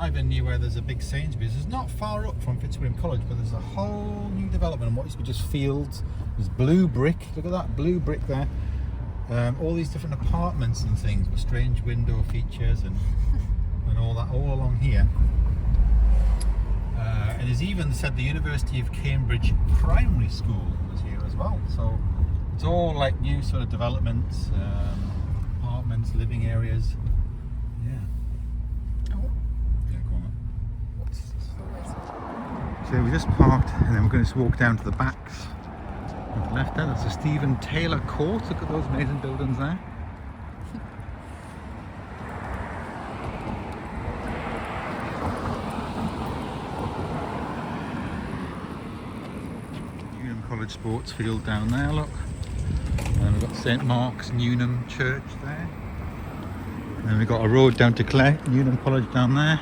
even near where there's a big Sainsbury's. It's not far up from Fitzwilliam College, but there's a whole new development. And what used to be just fields, there's blue brick. Look at that blue brick there. All these different apartments and things with strange window features and all that all along here. And it's even said the University of Cambridge Primary School was here as well. So it's all like new sort of developments, apartments, living areas. Yeah. Oh. Yeah, go on. So we just parked and then we're going to walk down to the backs. On the left there, that's a Stephen Taylor Court. Look at those amazing buildings there. College sports field down there, look. And we've got St Mark's Newnham Church there. And then we've got a road down to Clare, Newnham College down there.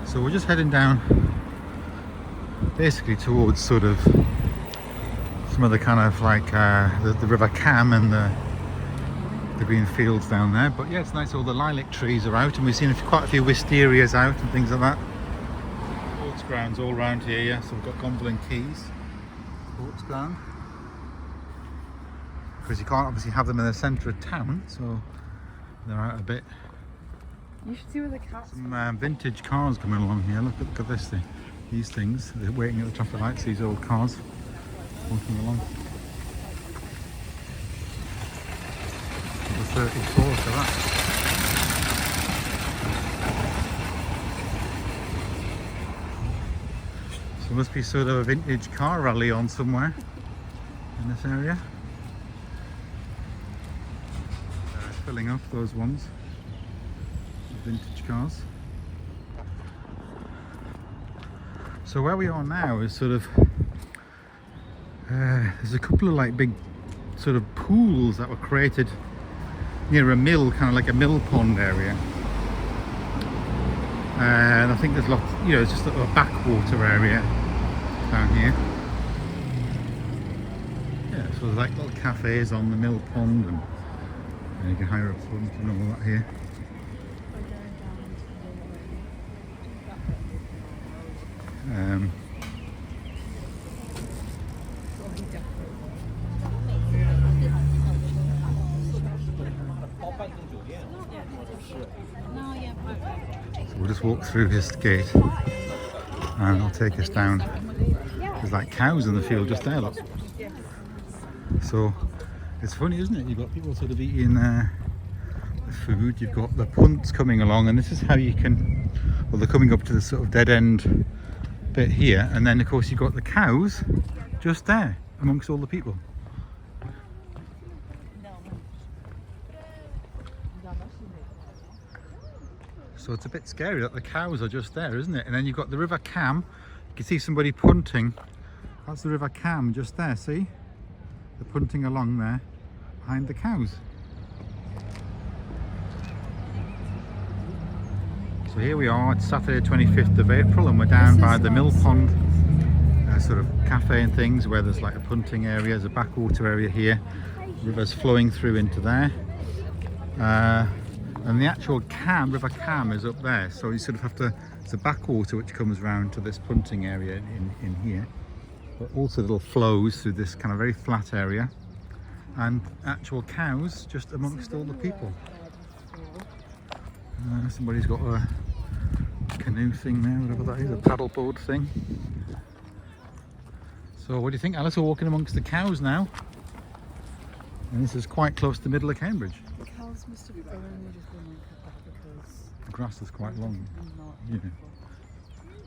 So we're just heading down basically towards sort of some of the kind of like the River Cam and the green fields down there. But yeah, it's nice, all the lilac trees are out and we've seen quite a few wisterias out and things like that. Sports grounds all around here, yeah. So we've got Gomble Keys. Sports ground, because you can't obviously have them in the centre of town, so they're out a bit. You should see where the cats. Some vintage cars coming along here. Look at this thing. These things. They're waiting at the traffic lights. These old cars walking along. The 34 for that. There must be sort of a vintage car rally on somewhere in this area. Filling up those ones, the vintage cars. So where we are now is sort of, there's a couple of like big sort of pools that were created near a mill, kind of like a mill pond area. And I think there's lots, you know, it's just a backwater area down here. Yeah, so there's like little cafes on the mill pond and you can hire a punt and all that here. So we'll just walk through this gate and I'll take us down. There's like cows in the field just there, look. So it's funny, isn't it? You've got people sort of eating the food, you've got the punts coming along, and this is how you can, well, they're coming up to the sort of dead end bit here, and then of course you've got the cows just there amongst all the people. So it's a bit scary that the cows are just there, isn't it? And then you've got the River Cam. You can see somebody punting. That's the River Cam just there, see? They're punting along there behind the cows. So here we are, it's Saturday 25th of April and we're down by the Mill Pond sort of cafe and things where there's like a punting area, there's a backwater area here. River's flowing through into there. And the actual Cam, River Cam, is up there, so you sort of have to, it's a backwater which comes round to this punting area in here, but also little flows through this kind of very flat area, and actual cows just amongst all the people. Somebody's got a canoe thing there, whatever that is, a paddleboard thing. So what do you think, Alice? We're walking amongst the cows now, and this is quite close to the middle of Cambridge. The cows must have only just been like that because the grass is quite long. Yeah.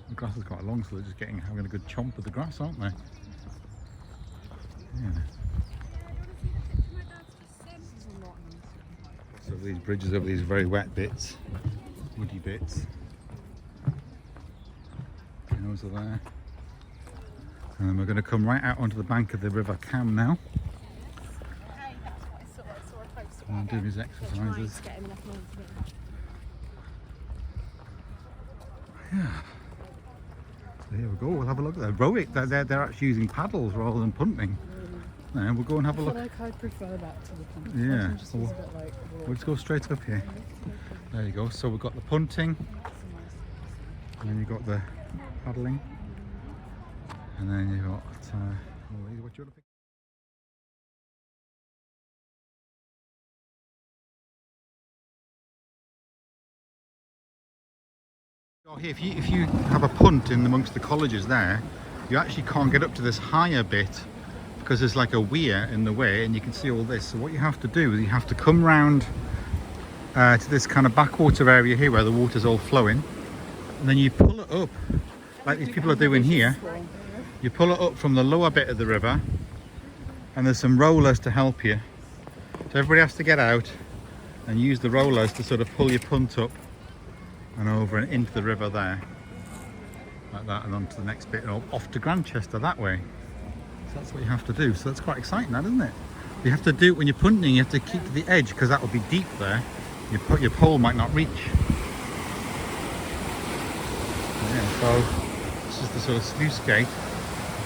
The grass is quite long, so they're just having a good chomp of the grass, aren't they? Yeah. So these bridges over these very wet bits, woody bits. Cows are there. And then we're going to come right out onto the bank of the River Cam now. And do his exercises. Yeah. So here we go, we'll have a look at that. Rowing, they're actually using paddles rather than punting. And we'll go and have a look. I feel like I'd prefer that to the punt. Yeah. We'll just go straight up here. There you go. So we've got the punting. And then you've got the paddling. And then you've got all these. What do you want to pick? Oh, here, if you have a punt in amongst the colleges there, you actually can't get up to this higher bit because there's like a weir in the way, and you can see all this. So what you have to do is you have to come round to this kind of backwater area here where the water's all flowing, and then you pull it up like these people are doing here. You pull it up from the lower bit of the river, and there's some rollers to help you. So everybody has to get out and use the rollers to sort of pull your punt up and over and into the river there, like that, and on to the next bit, and off to Grantchester that way. So that's what you have to do. So that's quite exciting, that, isn't it? You have to do it when you're punting. You have to keep to the edge because that will be deep there. Your pole might not reach. Yeah, so this is the sort of sluice gate,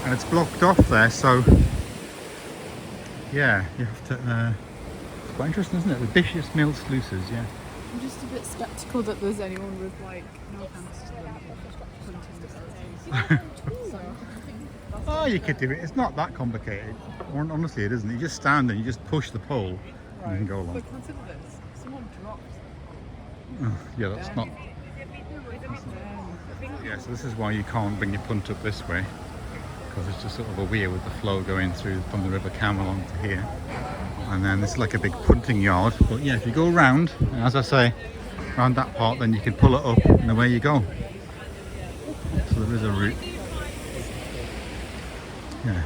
and it's blocked off there. So yeah, you have to. It's quite interesting, isn't it? The Bishop's Mill sluices, yeah. I'm just a bit sceptical that there's anyone with like no hands to them hunting. So, Oh, you could do it. It's not that complicated. Honestly, it isn't. You just stand and you just push the pole, and you can go along. but consider this: someone drops. Yeah, that's not. Yeah, so this is why you can't bring your punt up this way, because it's just sort of a weir with the flow going through from the River Cam along to here. And then it's like a big punting yard. But yeah, if you go around, as I say, around that part, then you can pull it up and away you go. So there is a route. Yeah.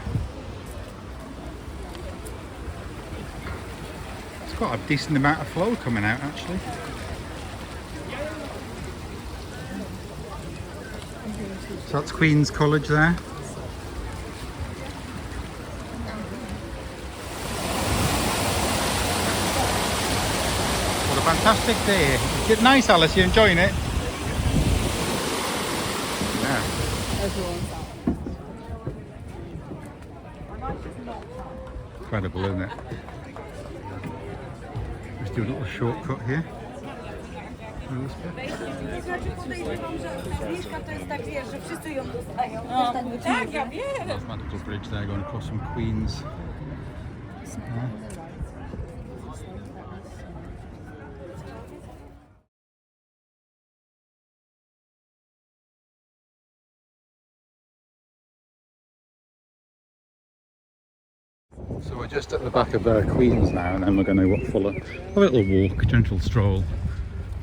It's quite a decent amount of flow coming out actually. So that's Queen's College there. What a fantastic day. Is it nice, Alice? You enjoying it? Yeah. Everyone's out. Incredible, isn't it? Let's do a little shortcut here. There's my little bridge there going across from Queen's. So we're just at the back of Queen's now, and then we're going to follow a little walk, gentle stroll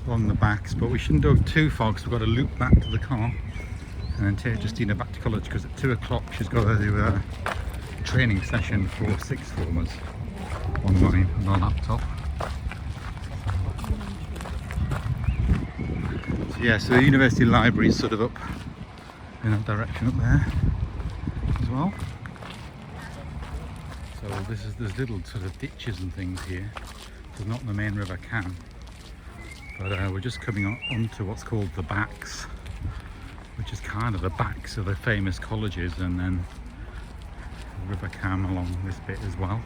along the backs, but we shouldn't go too far because we've got to loop back to the car and then take Justina back to college, because at 2 o'clock she's got to do a training session for sixth formers online on our laptop. So yeah, so the university library is sort of up in that direction up there as well. So there's little sort of ditches and things here. There's not the main River Cam, but we're just coming onto what's called the backs, which is kind of the backs of the famous colleges, and then the River Cam along this bit as well.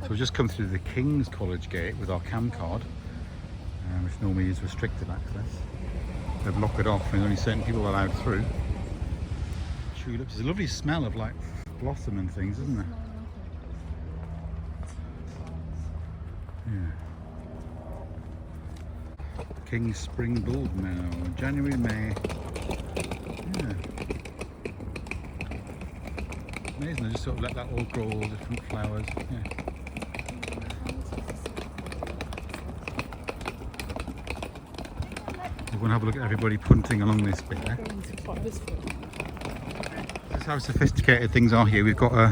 So we've just come through the King's College gate with our cam card, which normally is restricted access. They've locked it off and only certain people are allowed through. Tulips. There's a lovely smell of like blossom and things, isn't there? Yeah. King's Spring Bulb now, January, May. Yeah. Amazing, they just sort of let that all grow, all different flowers. Yeah. We're going to have a look at everybody punting along this bit there. That's how sophisticated things are here. We've got the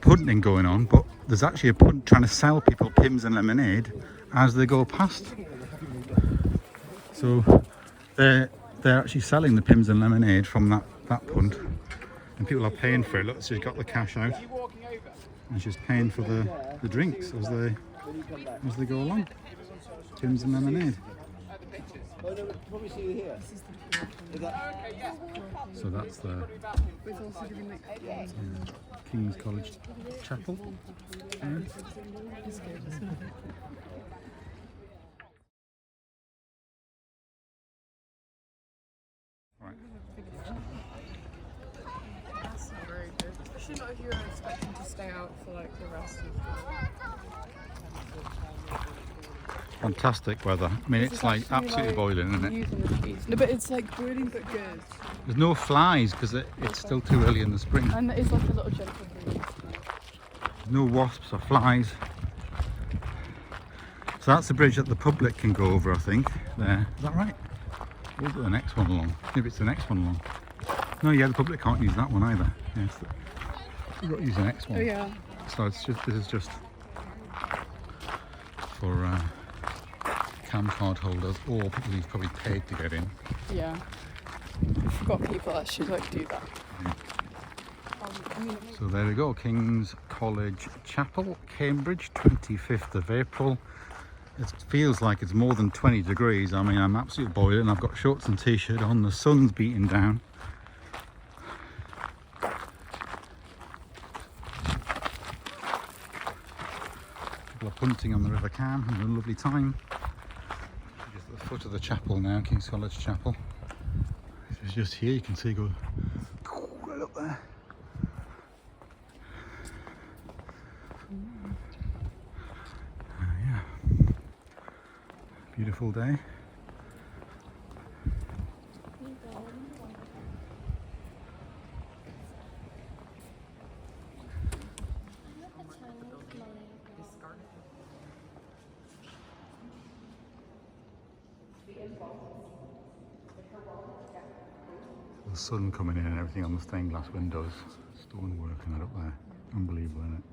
punting going on, but there's actually a punt trying to sell people pims and lemonade as they go past. So they're actually selling the pims and lemonade from that punt, and people are paying for it. Look, she's got the cash out and she's paying for the drinks as they go along. Pims and lemonade. Probably see you here. This is the So that's the We've also given like King's College Chapel. Yeah. it's good, isn't it? Right. That's not very good. Especially not if you're expecting to stay out for like the rest of Fantastic weather. I mean, it's like absolutely boiling, isn't it? using the piece. No, but it's like boiling but good. There's no flies because it's still too early in the spring. And it's like a little gentle breeze. No wasps or flies. So that's the bridge that the public can go over, I think. There. Is that right? Or is it the next one along? Maybe it's the next one along. No, yeah, the public can't use that one either. Yeah, we've got to use the next one. Oh yeah. So it's just, this is just for cam card holders or people who've probably paid to get in. Yeah. We've got people that should like do that. So there we go, King's College Chapel, Cambridge, 25th of April. It feels like it's more than 20 degrees. I mean, I'm absolutely boiling. I've got shorts and t-shirt on. The sun's beating down. People are punting on the River Cam, having a lovely time. Just at the foot of the chapel now, King's College Chapel. It's just here, you can see it go right up there. Yeah, beautiful day. The sun coming in and everything on the stained glass windows. Stonework and that up there. Unbelievable, isn't it?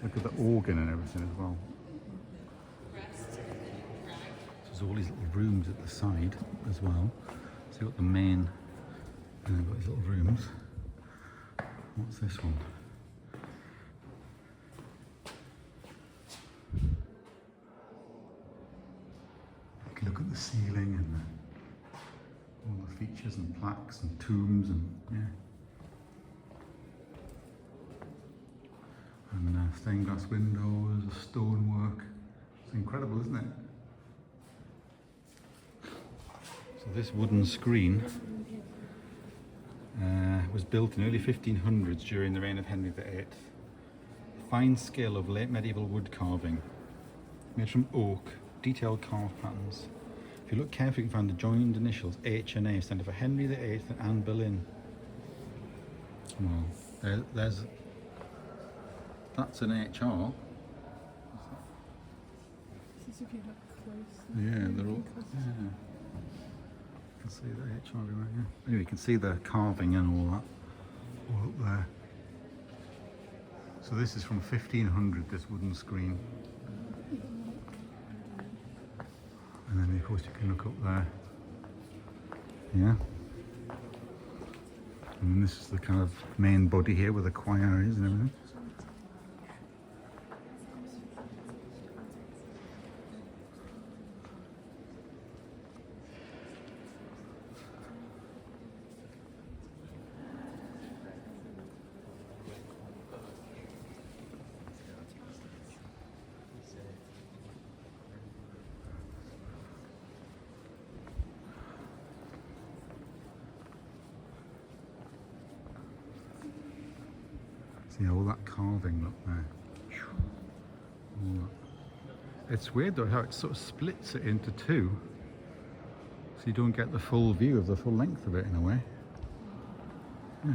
Look at the organ and everything as well. So there's all these little rooms at the side as well. So you've got the main, and then you've got these little rooms. What's this one? You can look at the ceiling and all the features and plaques and tombs and yeah. And stained glass windows, stonework. It's incredible, isn't it? So this wooden screen was built in early 1500s during the reign of Henry VIII. Fine skill of late medieval wood carving, made from oak, detailed carved patterns. If you look carefully, you can find the joined initials H and A standing for Henry VIII and Anne Boleyn. Well, that's an HR. This is if you look close. Yeah, they're all. Yeah. You can see the HR everywhere. Yeah. Anyway, you can see the carving and all that, all up there. So this is from 1500. This wooden screen. And then of course you can look up there. Yeah. And then this is the kind of main body here where the choir is and everything. See all that carving, look there. All that. It's weird though how it sort of splits it into two, so you don't get the full view of the full length of it in a way. Yeah.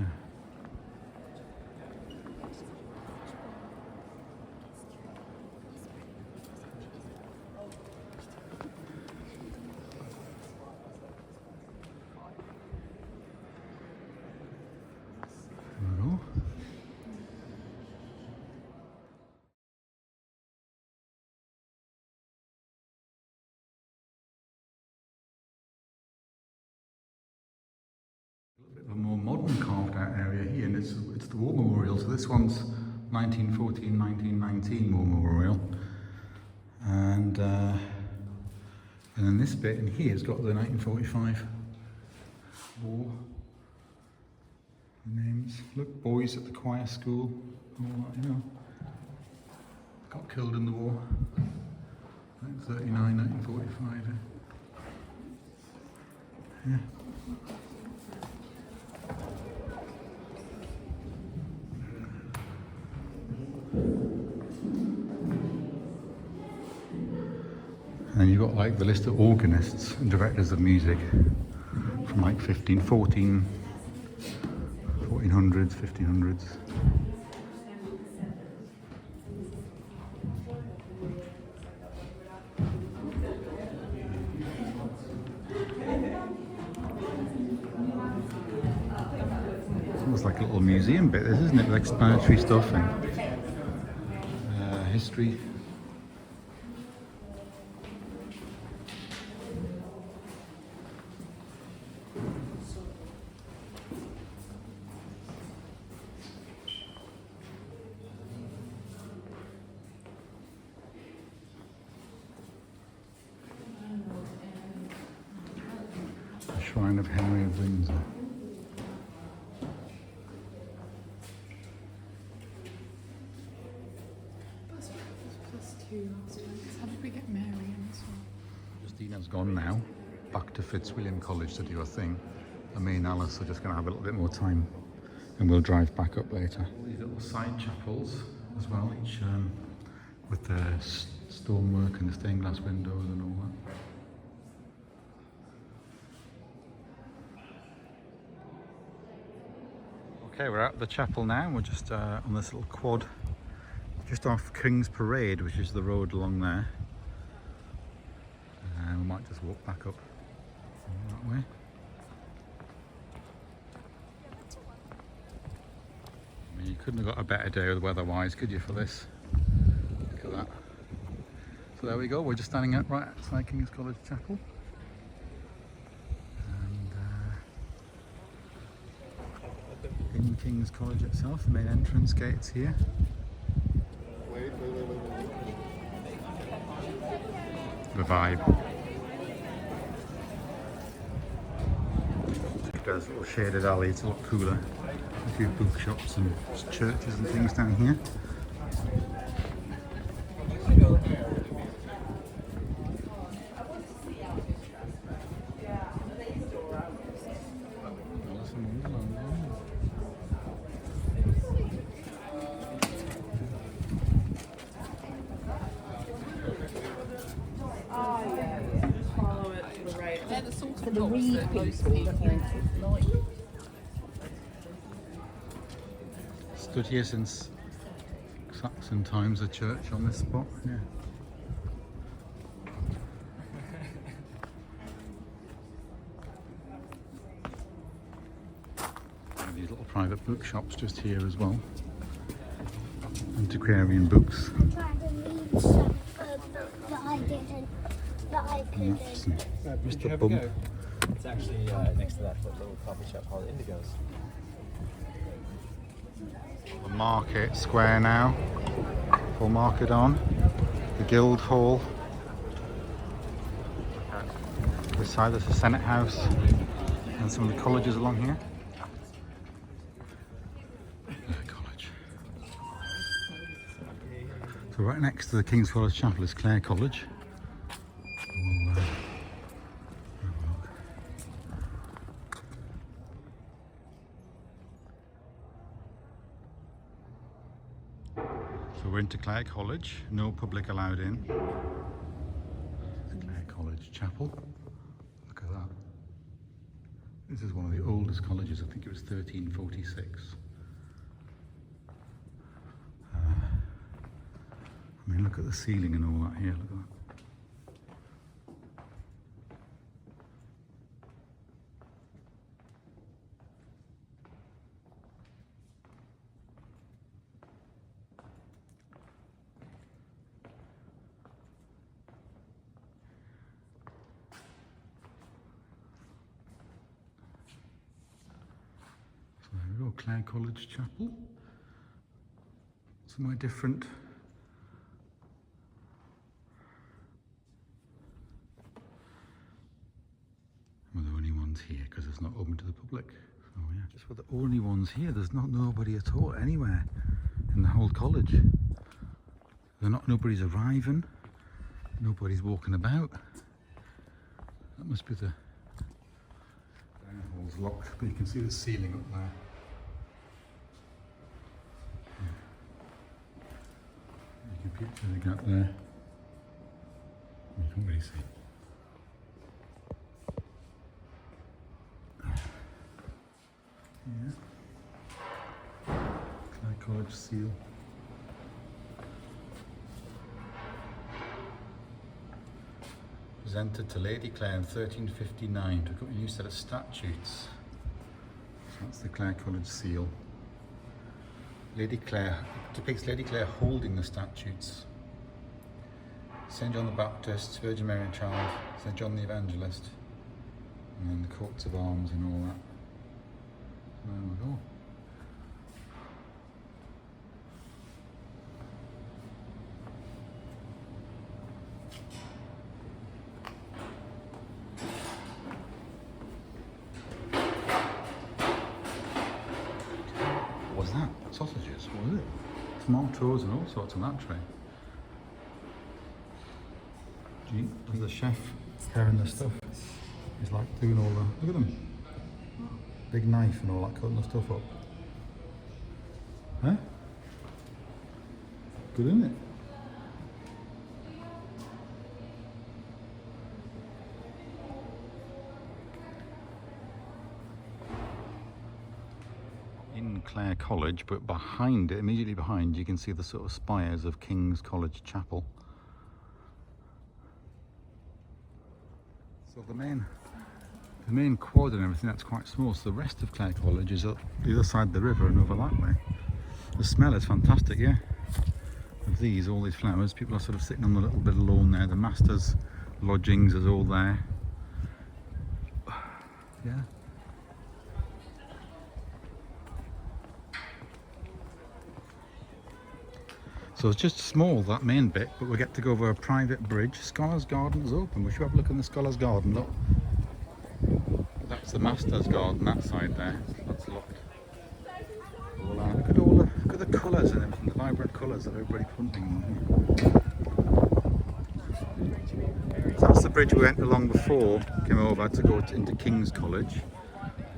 A more modern carved out area here, and it's the war memorial. So this one's 1914-1919 War Memorial. And then this bit in here has got the 1945 war. The names. Look, boys at the choir school. All that, you know. Got killed in the war. 1939, 1945. Yeah. And then you've got like the list of organists and directors of music from like 1400s, 1500s. It's almost like a little museum bit, this, isn't it? With explanatory stuff and history. Shrine of Henry of Windsor. Plus 2 last time. How did we get Mary in this one? Justina's gone now, back to Fitzwilliam College to do her thing. And me and Alice are just going to have a little bit more time and we'll drive back up later. These little side chapels as well, each with the stonework and the stained glass windows and all that. Okay, we're at the chapel now. We're just on this little quad just off King's Parade, which is the road along there. And we might just walk back up that way. I mean, you couldn't have got a better day weather-wise, could you, for this? Look at that. So there we go. We're just standing out right outside King's College Chapel. In King's College itself, the main entrance gates here. The vibe. There's little shaded alley, it's a lot cooler. A few bookshops and churches and things down here. For the read people. Stood here since Saxon times, a church on this spot. Yeah. And these little private bookshops just here as well. Antiquarian books. I'm trying to read some that I didn't, that I couldn't. Mr. Bump. It's actually next to that little coffee shop called Indigo's. The market square now. Full market on. The Guild Hall. This side there's the Senate House and some of the colleges along here. College. So right next to the King's College Chapel is Clare College. So we're into Clare College, no public allowed in. The Clare College Chapel. Look at that. This is one of the oldest colleges, I think it was 1346. I mean, look at the ceiling and all that here, look at that. There we go, Clare College Chapel. So somewhere different. We're the only ones here because it's not open to the public. So yeah, just we're the only ones here. There's not nobody at all anywhere in the whole college. Nobody's arriving. Nobody's walking about. That must be the hall's locked, but you can see the ceiling up there. You can peek through the gap there. You can't really see. Yeah. Clare College seal. Presented to Lady Clare in 1359 to accompany a new set of statutes. So that's the Clare College seal. Lady Clare depicts Lady Clare holding the statutes. St. John the Baptist, Virgin Mary and Child, St. John the Evangelist, and then the coats of arms and all that. There we go. What was that? Sausages, what was it? Tomatoes and all sorts on that tray. Gee, there's the chef preparing the stuff. He's like doing all the, look at them. Big knife and all that, cutting the stuff up. Huh? Good, isn't it? In Clare College, but behind it, immediately behind, you can see the sort of spires of King's College Chapel. So the main quad and everything, that's quite small. So the rest of Clare College is up the other side of the river and over that way. The smell is fantastic, yeah. Of these, all these flowers. People are sort of sitting on the little bit of lawn there. The master's lodgings is all there. Yeah. So it's just small, that main bit, but we get to go over a private bridge. Scholars' Garden is open. We should have a look in the Scholars' Garden, look. That's the Master's Garden, that side there. That's locked. Look at the colours and everything, the vibrant colours that everybody's hunting on here. So that's the bridge we went along before, came over to go into King's College,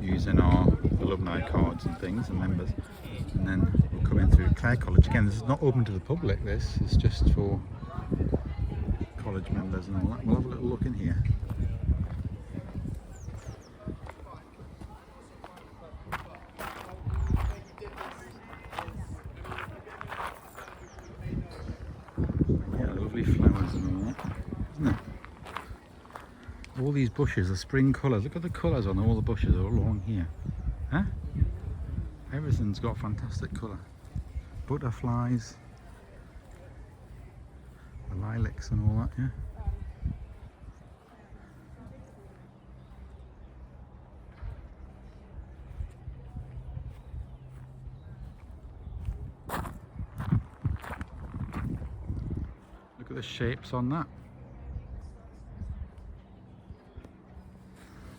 using our alumni cards and things and members. And then we'll come in through Clare College. Again, this is not open to the public, this is just for college members and all that. We'll have a little look in here. Yeah, lovely flowers and all that, isn't it? All these bushes are spring colours. Look at the colours on all the bushes all along here. Huh? Everything's got fantastic colour. Butterflies, the lilacs and all that, yeah. Look at the shapes on that.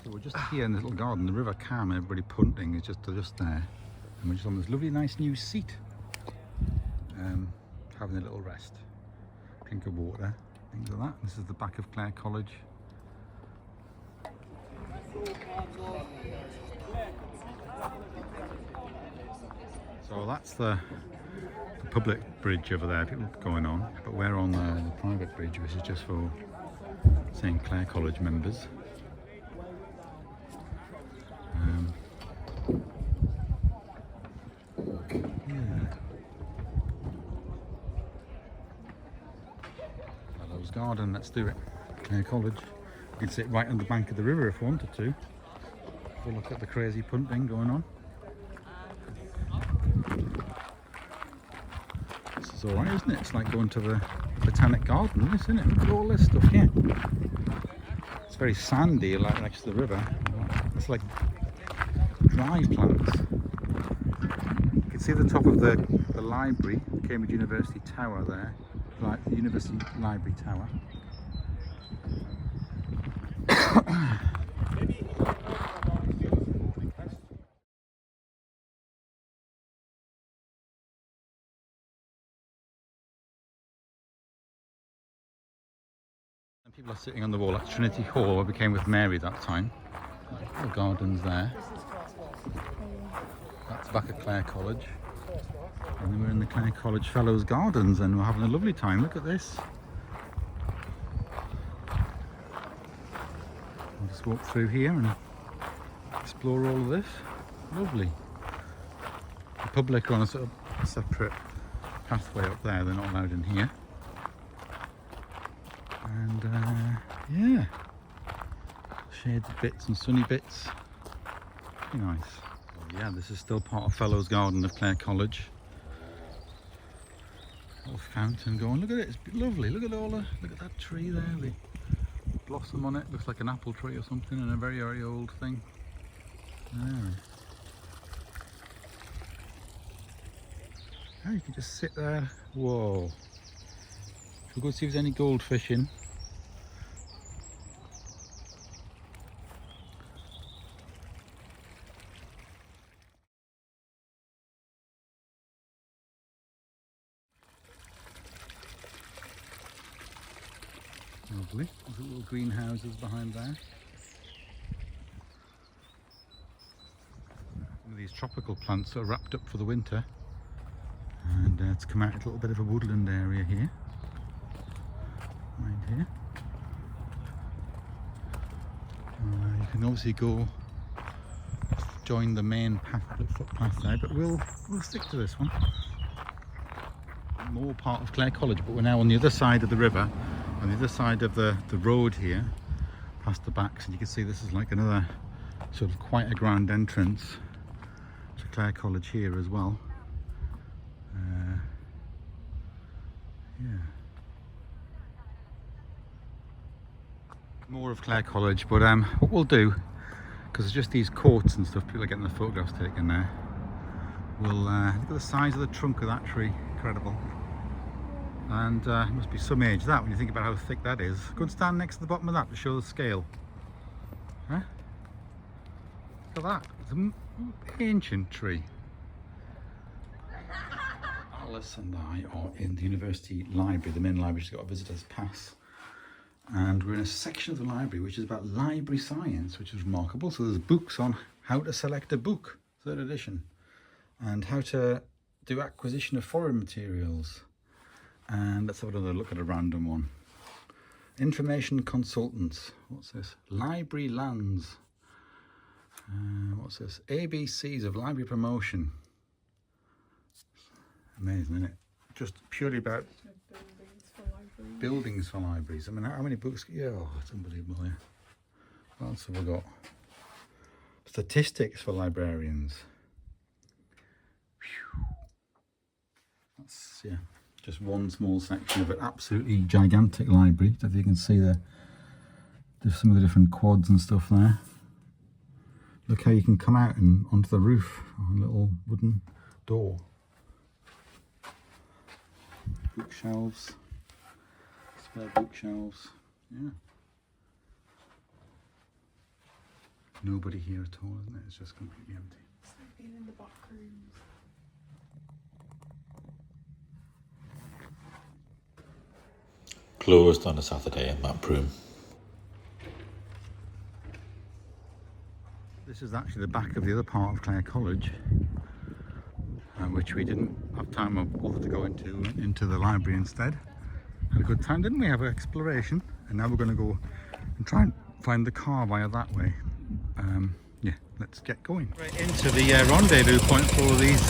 So we're just here in the little garden, the River Cam, everybody punting is just there. And we're just on this lovely nice new seat, having a little rest, drink of water, things like that. This is the back of Clare College. So that's the public bridge over there, people going on, but we're on the private bridge, which is just for St Clare College members. Fellows Garden, let's do it. Clare College. We can sit right on the bank of the river if we wanted to. Have a look at the crazy punting going on. This is alright, isn't it? It's like going to the Botanic Garden, isn't it? Look at all this stuff here. It's very sandy, like next to the river. It's like dry plants. You can see the top of the library, Cambridge University Tower there, like the University Library Tower. And people are sitting on the wall at Trinity Hall, where we came with Mary that time. The gardens there. That's back at Clare College. And then we're in the Clare College Fellows Gardens and we're having a lovely time. Look at this. I'll just walk through here and explore all of this. Lovely. The public are on a sort of separate pathway up there. They're not allowed in here. And yeah, shaded bits and sunny bits. Very nice. Well, yeah, this is still part of Fellows Garden of Clare College. Little fountain going. Look at it. It's lovely. Look at look at that tree there. The blossom on it looks like an apple tree or something, and a very, very old thing. There. Oh, you can just sit there. Whoa. We'll go see if there's any goldfish in. Lovely. There's little greenhouses behind there. Some of these tropical plants are wrapped up for the winter. And it's come out a little bit of a woodland area here. Right here. You can obviously go join the main footpath there, but we'll stick to this one. More part of Clare College, but we're now on the other side of the river, on the other side of the road here, past the backs, and you can see this is like another sort of quite a grand entrance to Clare College here as well. Yeah. More of Clare College, but what we'll do, because it's just these courts and stuff, people are getting the photographs taken there. We'll look at the size of the trunk of that tree, incredible. And it must be some age that when you think about how thick that is. Go and stand next to the bottom of that to show the scale. Huh? Look at that, it's an ancient tree. Alice and I are in the university library, the main library. She's got a visitor's pass. And we're in a section of the library which is about library science, which is remarkable. So there's books on how to select a book, 3rd edition, and how to do acquisition of foreign materials. And let's have another look at a random one. Information consultants. What's this? Library lands. What's this? ABCs of library promotion. Amazing, isn't it? Just purely about buildings for libraries. I mean, how many books? Yeah, oh, it's unbelievable here. What else have we got? Statistics for librarians. Whew. That's, yeah, just one small section of an absolutely gigantic library. If you can see there's some of the different quads and stuff there. Look how you can come out and onto the roof on a little wooden door. Bookshelves. Spare bookshelves, yeah. Nobody here at all, isn't it? It's just completely empty. It's like being in the back rooms. Closed on a Saturday in that room. This is actually the back of the other part of Clare College, which we didn't have time or bother to go into the library instead. Had a good time, didn't we? Have an exploration, and now we're going to go and try and find the car via that way. Yeah, let's get going. Right into the rendezvous point for all these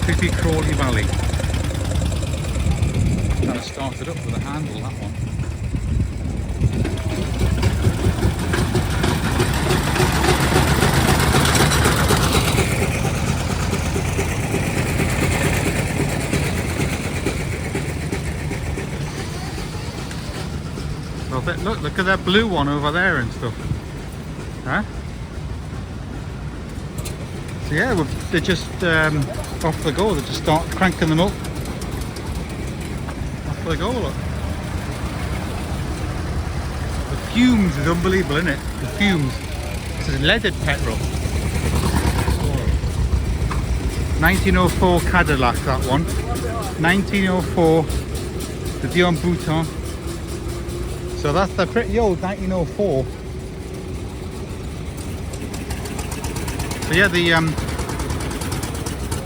creepy crawly valley. Kind of started up with a handle, that one. Look at that blue one over there and stuff. Huh? So yeah, they're just off the go. They just start cranking them up. Off they go, look. The fumes is unbelievable, isn't it? The fumes. This is leaded petrol. 1904 Cadillac, that one. 1904, the Dion Bouton. So they're pretty old, 1904. So yeah, the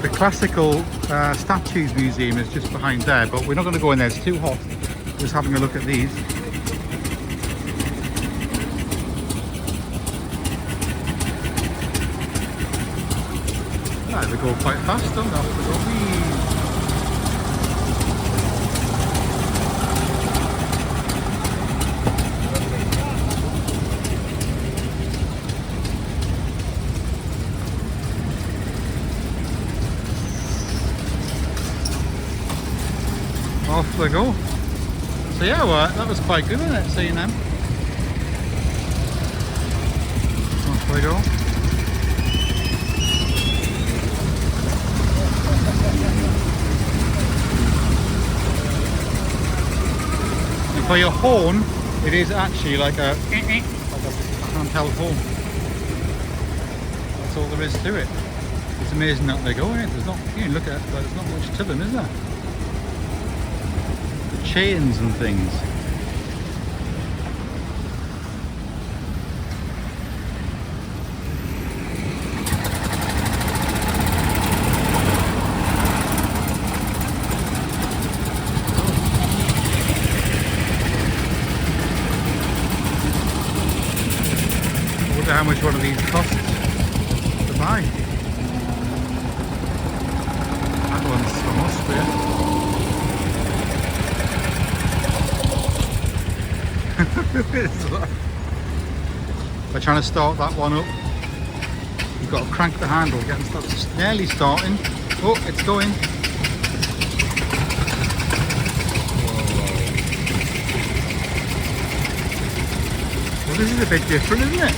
classical statues museum is just behind there, but we're not going to go in there, it's too hot. Just having a look at these. Yeah, they go quite fast, don't they? They go wee. Off they go. So yeah, well, that was quite good, wasn't it, seeing them? Off they go. And for your horn, it is actually like a handheld horn. That's all there is to it. It's amazing that they go in it. There's not, you look at it, there's not much to them, is there? Chains and things. I wonder how much one of these costs to buy. That one's from Austria. By trying to start that one up, you've got to crank the handle, get them started. It's nearly starting. Oh, it's going. Well, this is a bit different, isn't it?